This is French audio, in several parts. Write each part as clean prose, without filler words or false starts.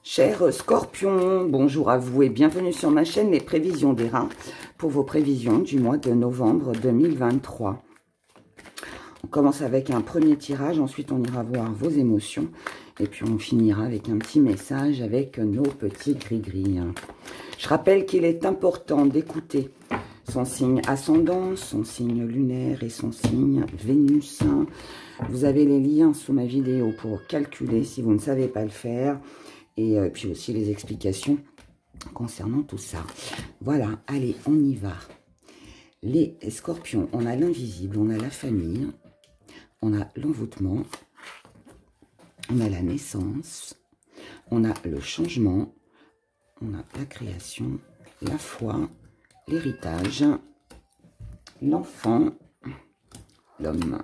Chers scorpions, bonjour à vous et bienvenue sur ma chaîne Les Prévisions des Reins pour vos prévisions du mois de novembre 2023. On commence avec un premier tirage, ensuite on ira voir vos émotions et puis on finira avec un petit message avec nos petits gris-gris. Je rappelle qu'il est important d'écouter son signe ascendant, son signe lunaire et son signe Vénus. Vous avez les liens sous ma vidéo pour calculer si vous ne savez pas le faire. Et puis aussi les explications concernant tout ça. Voilà, allez, on y va. Les scorpions, on a l'invisible, on a la famille, on a l'envoûtement, on a la naissance, on a le changement, on a la création, la foi, l'héritage, l'enfant, l'homme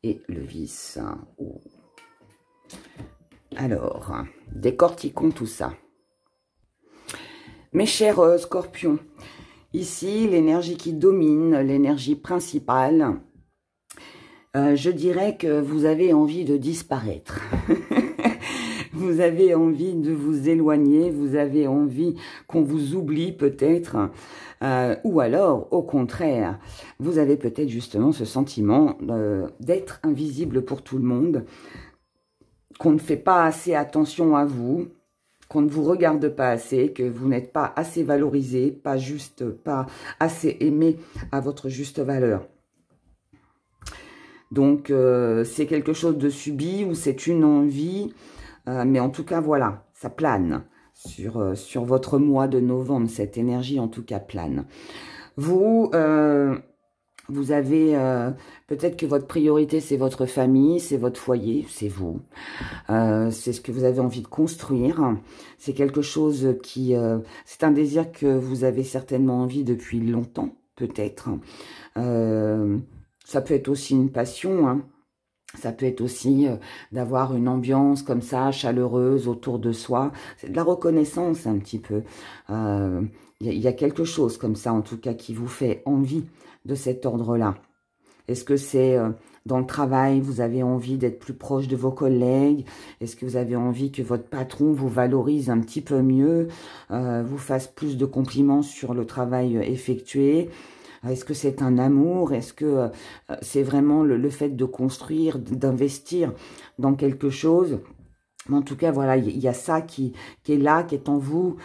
et le vice. Oh. Alors, décortiquons tout ça. Mes chers scorpions, ici, l'énergie qui domine, l'énergie principale, je dirais que vous avez envie de disparaître. Vous avez envie de vous éloigner, vous avez envie qu'on vous oublie peut-être, ou alors, au contraire, vous avez peut-être justement ce sentiment d'être invisible pour tout le monde, qu'on ne fait pas assez attention à vous, qu'on ne vous regarde pas assez, que vous n'êtes pas assez valorisé, pas assez aimé à votre juste valeur. Donc, c'est quelque chose de subi ou c'est une envie, mais en tout cas, voilà, ça plane sur votre mois de novembre, cette énergie en tout cas plane. Vous avez peut-être que votre priorité, c'est votre famille, c'est votre foyer, c'est vous. C'est ce que vous avez envie de construire. C'est quelque chose qui... c'est un désir que vous avez certainement envie depuis longtemps, peut-être. Ça peut être aussi une passion, hein. Ça peut être aussi d'avoir une ambiance comme ça, chaleureuse autour de soi. C'est de la reconnaissance un petit peu. Il y a quelque chose comme ça, en tout cas, qui vous fait envie de cet ordre-là. Est-ce que c'est dans le travail, vous avez envie d'être plus proche de vos collègues? Est-ce que vous avez envie que votre patron vous valorise un petit peu mieux, vous fasse plus de compliments sur le travail effectué? Est-ce que c'est un amour? Est-ce que c'est vraiment le fait de construire, d'investir dans quelque chose? En tout cas, voilà, il y a ça qui est là, qui est en vous.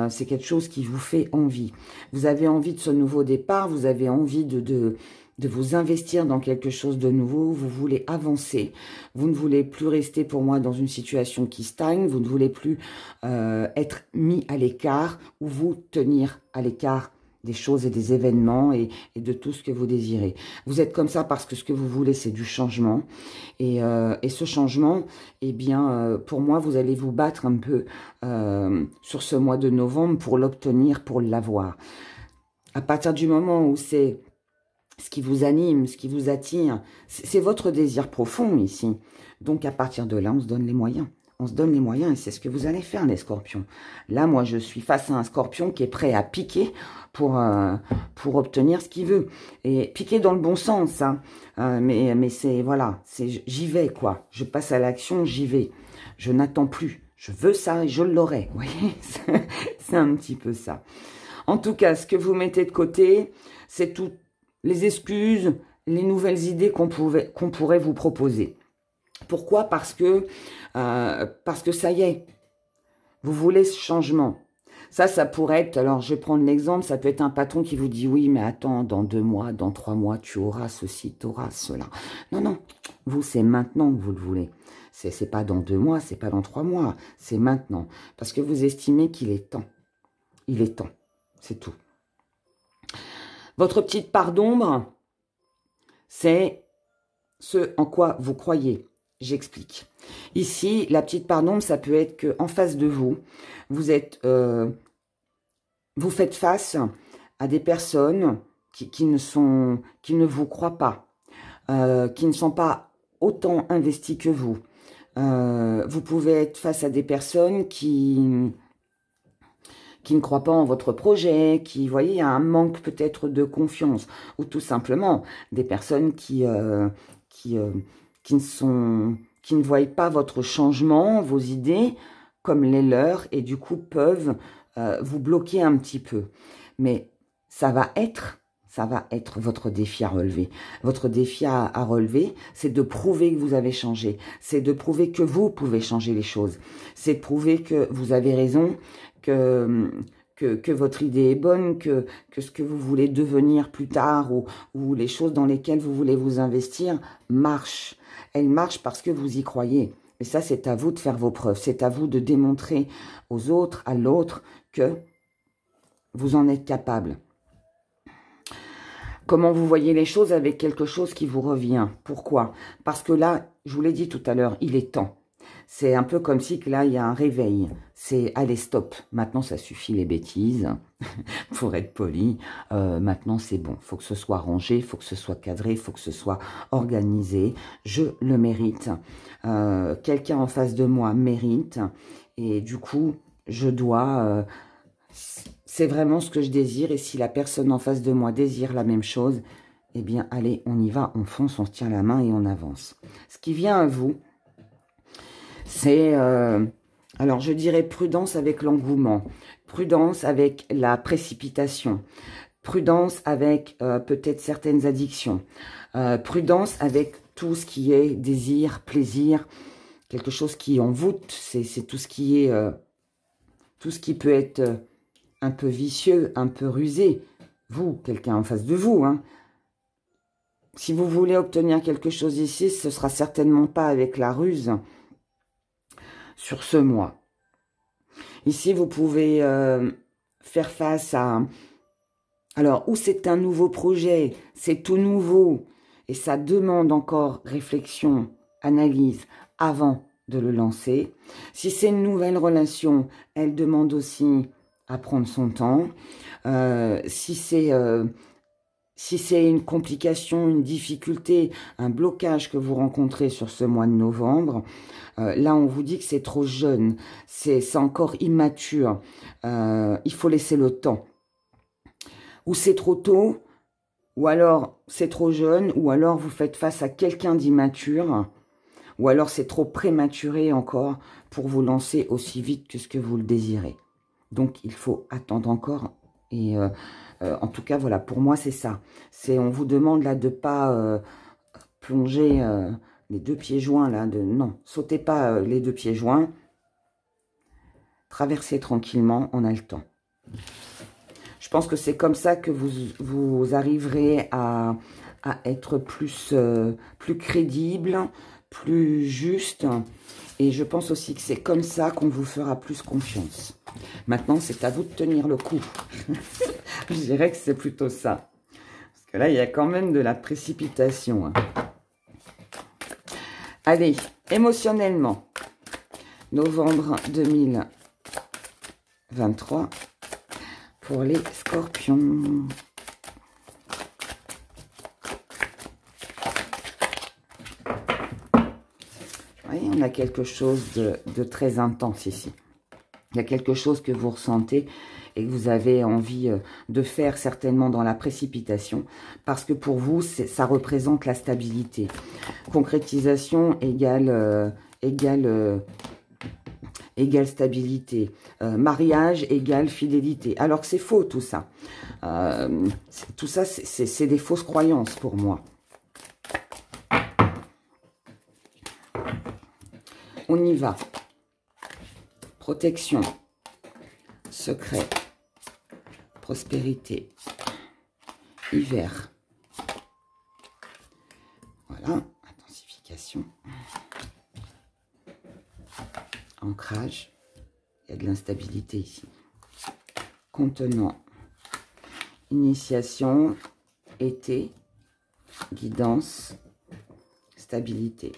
C'est quelque chose qui vous fait envie. Vous avez envie de ce nouveau départ. Vous avez envie de vous investir dans quelque chose de nouveau. Vous voulez avancer. Vous ne voulez plus rester, pour moi, dans une situation qui stagne. Vous ne voulez plus être mis à l'écart ou vous tenir à l'écart des choses et des événements et de tout ce que vous désirez. Vous êtes comme ça parce que ce que vous voulez, c'est du changement. Et ce changement, eh bien, pour moi, vous allez vous battre un peu sur ce mois de novembre pour l'obtenir, pour l'avoir. À partir du moment où c'est ce qui vous anime, ce qui vous attire, c'est votre désir profond ici. Donc, à partir de là, on se donne les moyens. On se donne les moyens et c'est ce que vous allez faire, les scorpions. Là, moi, je suis face à un scorpion qui est prêt à piquer pour obtenir ce qu'il veut. Et piquer dans le bon sens, hein. Mais c'est, voilà, j'y vais, quoi. Je passe à l'action, j'y vais. Je n'attends plus. Je veux ça et je l'aurai. Vous voyez, c'est un petit peu ça. En tout cas, ce que vous mettez de côté, c'est toutes les excuses, les nouvelles idées qu'on pourrait vous proposer. Pourquoi? Parce que ça y est, vous voulez ce changement. Ça pourrait être, alors je vais prendre l'exemple, ça peut être un patron qui vous dit, oui, mais attends, dans 2 mois, dans 3 mois, tu auras ceci, tu auras cela. Non, non, vous, c'est maintenant que vous le voulez. C'est pas dans 2 mois, c'est pas dans 3 mois, c'est maintenant. Parce que vous estimez qu'il est temps. Il est temps, c'est tout. Votre petite part d'ombre, c'est ce en quoi vous croyez. J'explique. Ici, la petite part d'ombre, ça peut être qu'en face de vous, vous faites face à des personnes qui ne vous croient pas, qui ne sont pas autant investies que vous. Vous pouvez être face à des personnes qui ne croient pas en votre projet, qui, vous voyez, il y a un manque peut-être de confiance, ou tout simplement des personnes qui ne voient pas votre changement, vos idées, comme les leurs et du coup peuvent vous bloquer un petit peu. Mais ça va être votre défi à relever. Votre défi à relever, c'est de prouver que vous avez changé. C'est de prouver que vous pouvez changer les choses. C'est de prouver que vous avez raison, que votre idée est bonne, que ce que vous voulez devenir plus tard ou les choses dans lesquelles vous voulez vous investir marchent. Elles marchent parce que vous y croyez. Et ça, c'est à vous de faire vos preuves. C'est à vous de démontrer aux autres, à l'autre, que vous en êtes capable. Comment vous voyez les choses avec quelque chose qui vous revient. Pourquoi? Parce que là, je vous l'ai dit tout à l'heure, il est temps. C'est un peu comme si que là, il y a un réveil. C'est, allez, stop. Maintenant, ça suffit les bêtises, pour être poli. Maintenant, c'est bon. Il faut que ce soit rangé, il faut que ce soit cadré, il faut que ce soit organisé. Je le mérite. Quelqu'un en face de moi mérite. Et du coup, je dois... c'est vraiment ce que je désire. Et si la personne en face de moi désire la même chose, eh bien, allez, on y va, on fonce, on se tient la main et on avance. Ce qui vient à vous, c'est, alors je dirais prudence avec l'engouement, prudence avec la précipitation, prudence avec peut-être certaines addictions, prudence avec tout ce qui est désir, plaisir, quelque chose qui envoûte, c'est tout ce qui est, tout ce qui peut être un peu vicieux, un peu rusé. Vous, quelqu'un en face de vous, hein. Si vous voulez obtenir quelque chose ici, ce sera certainement pas avec la ruse sur ce mois. Ici, vous pouvez faire face à... Alors, ou c'est un nouveau projet, c'est tout nouveau, et ça demande encore réflexion, analyse, avant de le lancer. Si c'est une nouvelle relation, elle demande aussi à prendre son temps. Si c'est une complication, une difficulté, un blocage que vous rencontrez sur ce mois de novembre, là, on vous dit que c'est trop jeune, c'est encore immature, il faut laisser le temps. Ou c'est trop tôt, ou alors c'est trop jeune, ou alors vous faites face à quelqu'un d'immature, ou alors c'est trop prématuré encore pour vous lancer aussi vite que ce que vous le désirez. Donc, il faut attendre encore et... en tout cas, voilà, pour moi, c'est ça. On vous demande là de pas plonger les deux pieds joints, là, non, sautez pas les deux pieds joints. Traversez tranquillement, on a le temps. Je pense que c'est comme ça que vous arriverez à être plus crédible, plus juste. Et je pense aussi que c'est comme ça qu'on vous fera plus confiance. Maintenant, c'est à vous de tenir le coup. Je dirais que c'est plutôt ça. Parce que là, il y a quand même de la précipitation. Hein. Allez, émotionnellement. Novembre 2023 pour les scorpions. Vous voyez, on a quelque chose de très intense ici. Il y a quelque chose que vous ressentez et que vous avez envie de faire certainement dans la précipitation, parce que pour vous, ça représente la stabilité. Concrétisation égale stabilité. Mariage égale fidélité. Alors que c'est faux tout ça. Tout ça, c'est des fausses croyances pour moi. On y va. Protection. Secret. Prospérité. Hiver. Voilà. Intensification. Ancrage. Il y a de l'instabilité ici. Contenant. Initiation. Été. Guidance. Stabilité.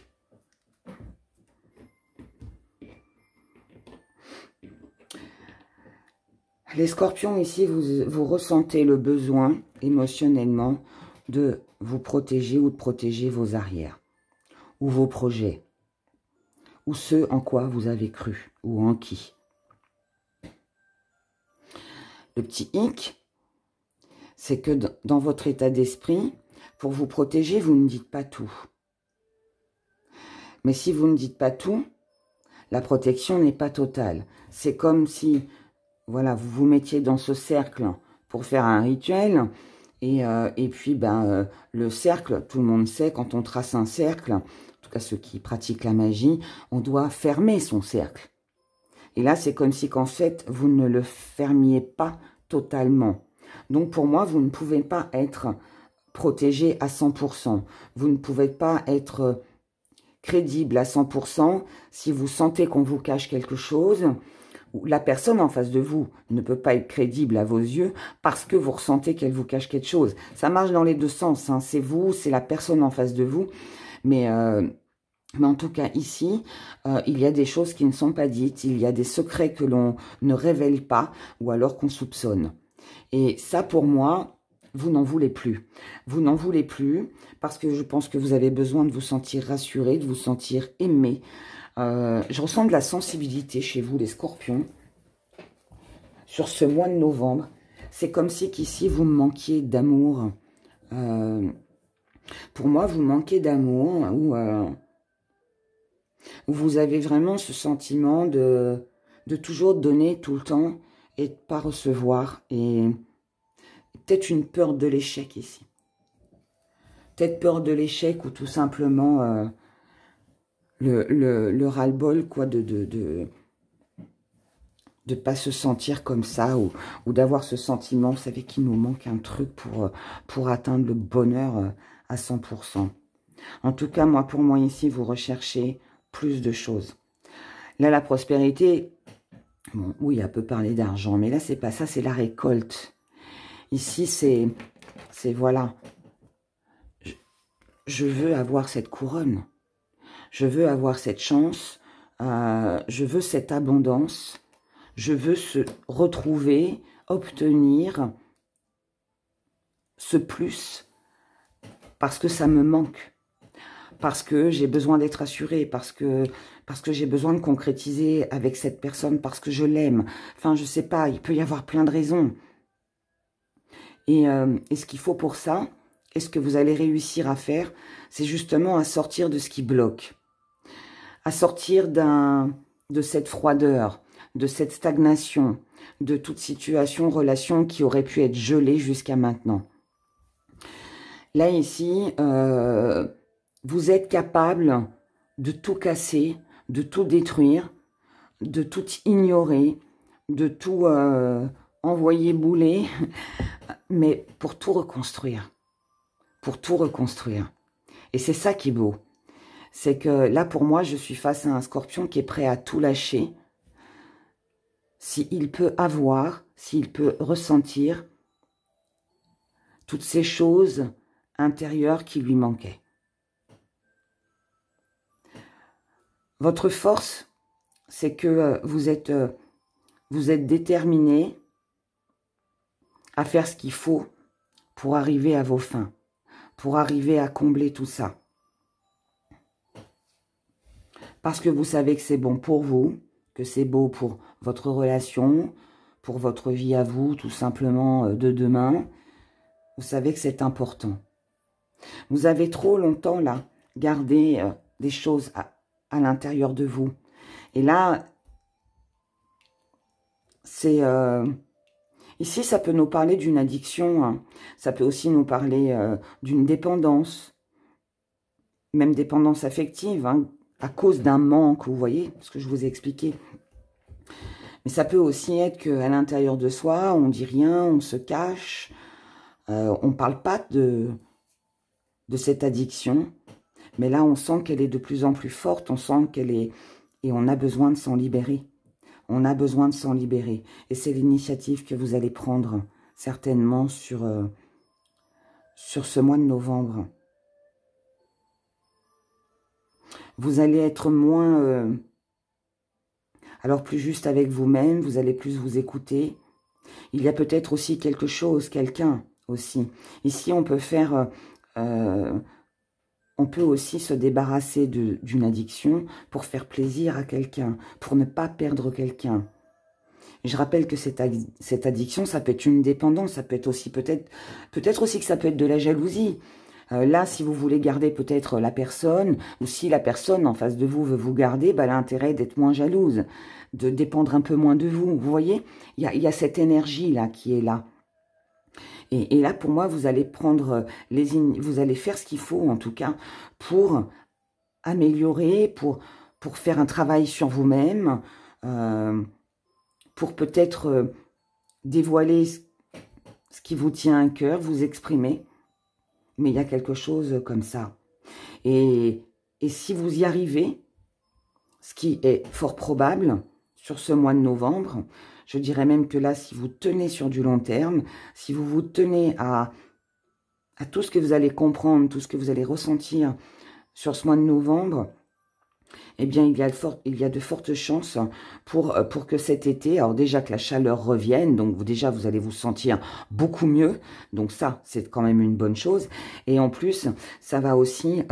Les scorpions ici, vous ressentez le besoin émotionnellement de vous protéger ou de protéger vos arrières ou vos projets ou ce en quoi vous avez cru ou en qui. Le petit hic, c'est que dans votre état d'esprit, pour vous protéger, vous ne dites pas tout. Mais si vous ne dites pas tout, la protection n'est pas totale. C'est comme si, voilà, vous vous mettiez dans ce cercle pour faire un rituel. Et puis, le cercle, tout le monde sait, quand on trace un cercle, en tout cas ceux qui pratiquent la magie, on doit fermer son cercle. Et là, c'est comme si qu'en fait, vous ne le fermiez pas totalement. Donc, pour moi, vous ne pouvez pas être protégé à 100%. Vous ne pouvez pas être crédible à 100% si vous sentez qu'on vous cache quelque chose. La personne en face de vous ne peut pas être crédible à vos yeux parce que vous ressentez qu'elle vous cache quelque chose. Ça marche dans les deux sens, hein. C'est vous, c'est la personne en face de vous. Mais en tout cas, ici, il y a des choses qui ne sont pas dites. Il y a des secrets que l'on ne révèle pas ou alors qu'on soupçonne. Et ça, pour moi, vous n'en voulez plus. Vous n'en voulez plus parce que je pense que vous avez besoin de vous sentir rassuré, de vous sentir aimé. Je ressens de la sensibilité chez vous, les scorpions, sur ce mois de novembre. C'est comme si qu'ici, vous me manquiez d'amour. Pour moi, vous manquez d'amour, ou vous avez vraiment ce sentiment de toujours donner tout le temps et de ne pas recevoir. Et peut-être une peur de l'échec ici. Peut-être peur de l'échec ou tout simplement le ras-le-bol, quoi, de pas se sentir comme ça ou d'avoir ce sentiment, vous savez, qu'il nous manque un truc pour atteindre le bonheur à 100%. En tout cas, pour moi ici, vous recherchez plus de choses. Là, la prospérité, bon, oui, elle peut parler d'argent, mais là, c'est pas ça, c'est la récolte. Ici, c'est voilà, je veux avoir cette couronne, je veux avoir cette chance, je veux cette abondance, je veux se retrouver, obtenir ce plus, parce que ça me manque, parce que j'ai besoin d'être assurée, parce que j'ai besoin de concrétiser avec cette personne, parce que je l'aime. Enfin, je sais pas, il peut y avoir plein de raisons. Et ce qu'il faut pour ça, et ce que vous allez réussir à faire, c'est justement à sortir de ce qui bloque, à sortir de cette froideur, de cette stagnation, de toute situation, relation qui aurait pu être gelée jusqu'à maintenant. Là, ici, vous êtes capable de tout casser, de tout détruire, de tout ignorer, de tout envoyer bouler, mais pour tout reconstruire. Pour tout reconstruire. Et c'est ça qui est beau. C'est que là, pour moi, je suis face à un scorpion qui est prêt à tout lâcher. S'il peut avoir, s'il peut ressentir toutes ces choses intérieures qui lui manquaient. Votre force, c'est que vous êtes déterminé à faire ce qu'il faut pour arriver à vos fins, pour arriver à combler tout ça. Parce que vous savez que c'est bon pour vous, que c'est beau pour votre relation, pour votre vie à vous, tout simplement de demain. Vous savez que c'est important. Vous avez trop longtemps, là, gardé des choses à l'intérieur de vous. Et là, c'est... ici, ça peut nous parler d'une addiction, hein. Ça peut aussi nous parler d'une dépendance, même dépendance affective, hein, à cause d'un manque, vous voyez, ce que je vous ai expliqué. Mais ça peut aussi être qu'à l'intérieur de soi, on dit rien, on se cache, on ne parle pas de cette addiction. Mais là, on sent qu'elle est de plus en plus forte, on sent qu'elle est... Et on a besoin de s'en libérer. On a besoin de s'en libérer. Et c'est l'initiative que vous allez prendre, certainement, sur ce mois de novembre. Vous allez être moins... alors, plus juste avec vous-même, vous allez plus vous écouter. Il y a peut-être aussi quelque chose, quelqu'un aussi. Ici, on peut faire... on peut aussi se débarrasser d'une addiction pour faire plaisir à quelqu'un, pour ne pas perdre quelqu'un. Je rappelle que cette addiction, ça peut être une dépendance, ça peut être aussi peut-être aussi que ça peut être de la jalousie. Là, si vous voulez garder peut-être la personne, ou si la personne en face de vous veut vous garder, bah, elle a intérêt d'être moins jalouse, de dépendre un peu moins de vous. Vous voyez, il y a cette énergie-là qui est là. Et là, pour moi, vous allez prendre vous allez faire ce qu'il faut, en tout cas, pour améliorer, pour faire un travail sur vous-même, pour peut-être dévoiler ce qui vous tient à cœur, vous exprimer. Mais il y a quelque chose comme ça. Et si vous y arrivez, ce qui est fort probable sur ce mois de novembre, je dirais même que là, si vous tenez sur du long terme, si vous vous tenez à tout ce que vous allez comprendre, tout ce que vous allez ressentir sur ce mois de novembre, eh bien, il y a de fortes chances pour que cet été, alors déjà que la chaleur revienne, donc déjà vous allez vous sentir beaucoup mieux, donc ça, c'est quand même une bonne chose. Et en plus, ça va aussi,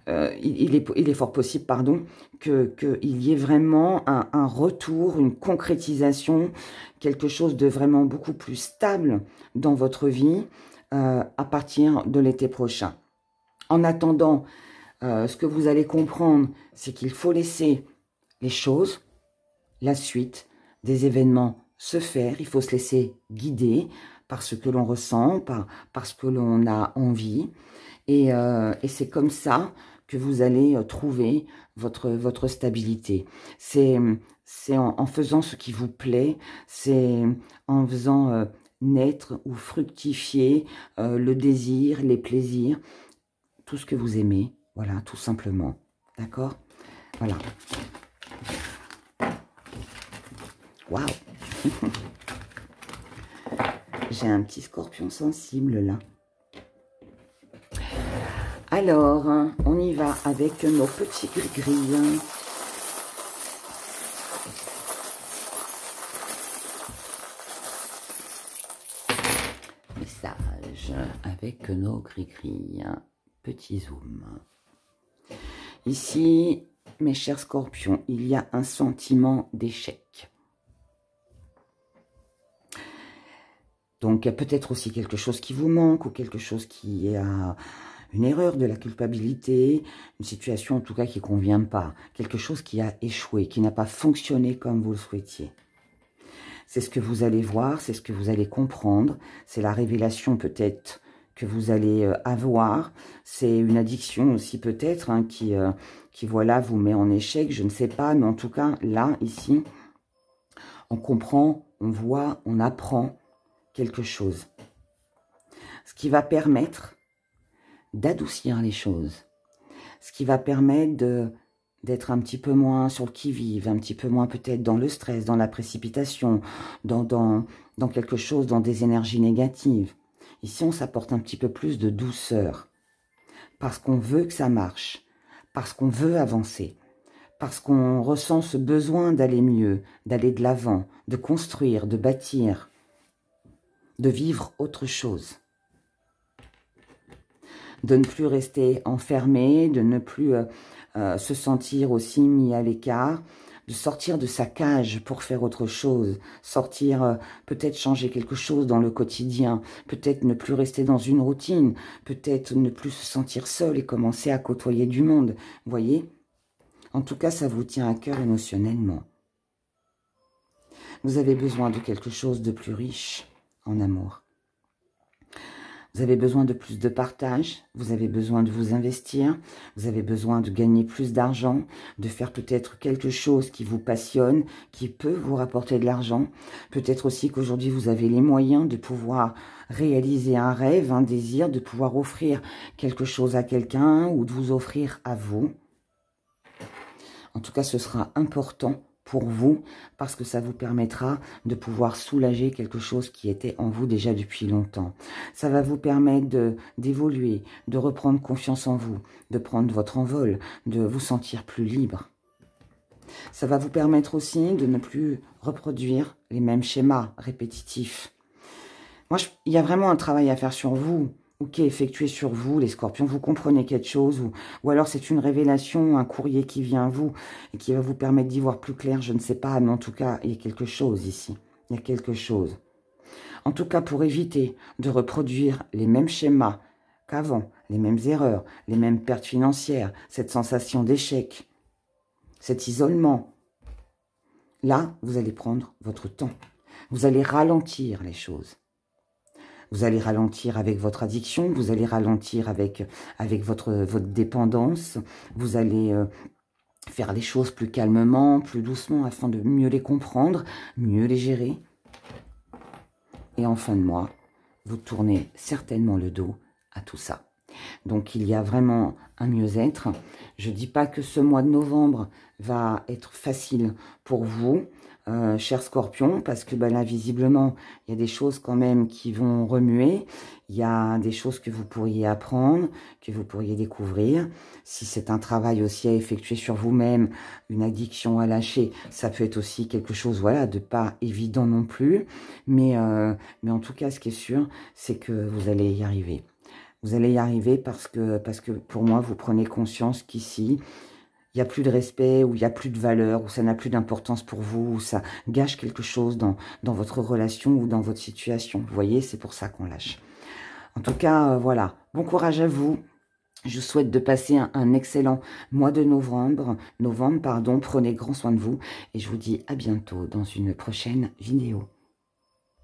il est fort possible, pardon, qu'il y ait vraiment un retour, une concrétisation, quelque chose de vraiment beaucoup plus stable dans votre vie à partir de l'été prochain. En attendant, ce que vous allez comprendre, c'est qu'il faut laisser les choses, la suite des événements se faire. Il faut se laisser guider par ce que l'on ressent, par ce que l'on a envie. Et c'est comme ça que vous allez trouver votre stabilité. C'est en faisant ce qui vous plaît, c'est en faisant naître ou fructifier le désir, les plaisirs, tout ce que vous aimez. Voilà, tout simplement. D'accord? Voilà. Waouh! J'ai un petit scorpion sensible, là. Alors, on y va avec nos petits gris-gris. Message avec nos gris-gris. Petit zoom. Ici, mes chers scorpions, il y a un sentiment d'échec. Donc, il y a peut-être aussi quelque chose qui vous manque ou quelque chose qui a une erreur, de la culpabilité, une situation en tout cas qui ne convient pas, quelque chose qui a échoué, qui n'a pas fonctionné comme vous le souhaitiez. C'est ce que vous allez voir, c'est ce que vous allez comprendre, c'est la révélation peut-être que vous allez avoir. C'est une addiction aussi peut-être hein, qui voilà, vous met en échec, je ne sais pas, mais en tout cas, là, ici, on comprend, on voit, on apprend quelque chose. Ce qui va permettre d'adoucir les choses. Ce qui va permettre d'être un petit peu moins sur le qui-vive, un petit peu moins peut-être dans le stress, dans la précipitation, dans quelque chose, dans des énergies négatives. Ici, on s'apporte un petit peu plus de douceur, parce qu'on veut que ça marche, parce qu'on veut avancer, parce qu'on ressent ce besoin d'aller mieux, d'aller de l'avant, de construire, de bâtir, de vivre autre chose. De ne plus rester enfermé, de ne plus se sentir aussi mis à l'écart, de sortir de sa cage pour faire autre chose, sortir, peut-être changer quelque chose dans le quotidien, peut-être ne plus rester dans une routine, peut-être ne plus se sentir seul et commencer à côtoyer du monde. Vous voyez? En tout cas, ça vous tient à cœur émotionnellement. Vous avez besoin de quelque chose de plus riche en amour. Vous avez besoin de plus de partage, vous avez besoin de vous investir, vous avez besoin de gagner plus d'argent, de faire peut-être quelque chose qui vous passionne, qui peut vous rapporter de l'argent. Peut-être aussi qu'aujourd'hui vous avez les moyens de pouvoir réaliser un rêve, un désir, de pouvoir offrir quelque chose à quelqu'un ou de vous offrir à vous. En tout cas, ce sera important pour vous, parce que ça vous permettra de pouvoir soulager quelque chose qui était en vous déjà depuis longtemps. Ça va vous permettre d'évoluer, de reprendre confiance en vous, de prendre votre envol, de vous sentir plus libre. Ça va vous permettre aussi de ne plus reproduire les mêmes schémas répétitifs. Moi, il y a vraiment un travail à faire sur vous, ou qui est effectué sur vous, les scorpions. Vous comprenez quelque chose, ou alors c'est une révélation, un courrier qui vient à vous, et qui va vous permettre d'y voir plus clair, je ne sais pas, mais en tout cas, il y a quelque chose ici. Il y a quelque chose. En tout cas, pour éviter de reproduire les mêmes schémas qu'avant, les mêmes erreurs, les mêmes pertes financières, cette sensation d'échec, cet isolement. Là, vous allez prendre votre temps. Vous allez ralentir les choses. Vous allez ralentir avec votre addiction, vous allez ralentir avec votre dépendance, vous allez faire les choses plus calmement, plus doucement, afin de mieux les comprendre, mieux les gérer. Et en fin de mois, vous tournez certainement le dos à tout ça. Donc, il y a vraiment un mieux-être. Je ne dis pas que ce mois de novembre va être facile pour vous, chers scorpions, parce que là, visiblement, il y a des choses quand même qui vont remuer. Il y a des choses que vous pourriez apprendre, que vous pourriez découvrir. Si c'est un travail aussi à effectuer sur vous-même, une addiction à lâcher, ça peut être aussi quelque chose, voilà, de pas évident non plus. Mais en tout cas, ce qui est sûr, c'est que vous allez y arriver. Vous allez y arriver parce que pour moi, vous prenez conscience qu'ici, il n'y a plus de respect, ou il n'y a plus de valeur, ou ça n'a plus d'importance pour vous, ou ça gâche quelque chose dans votre relation ou dans votre situation. Vous voyez, c'est pour ça qu'on lâche. En tout cas, voilà, bon courage à vous. Je vous souhaite de passer un excellent mois de novembre. Prenez grand soin de vous et je vous dis à bientôt dans une prochaine vidéo.